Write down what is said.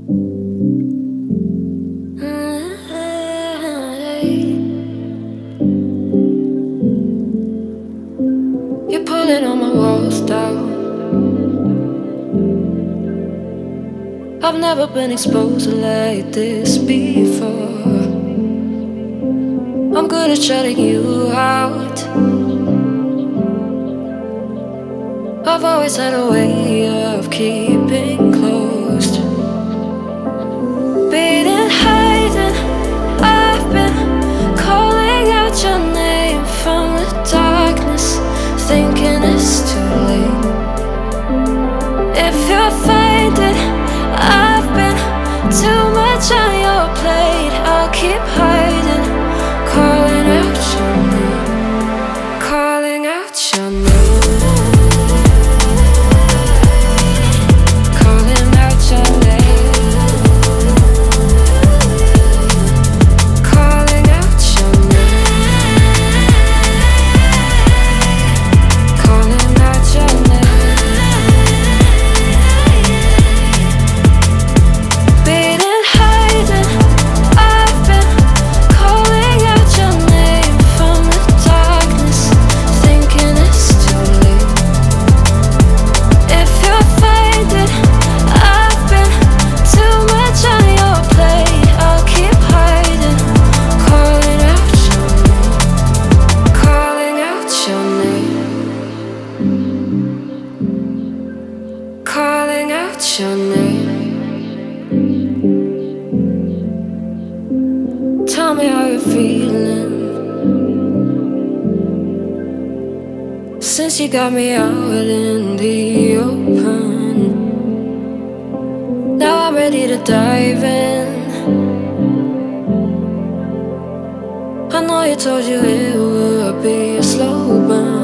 You're pulling all my walls down. I've never been exposed like this before. I'm good at shutting you out. I've always had a way of keeping closed. Beating, hiding, I've been calling out your name from the darkness, thinking it's too late. If you're finding I've been too much on your plate, I'll keep hiding, calling out your name, calling out your name. Calling out your name. Tell me how you're feeling since you got me out in the open. Now I'm ready to dive in. I know you told you it would be a slow burn.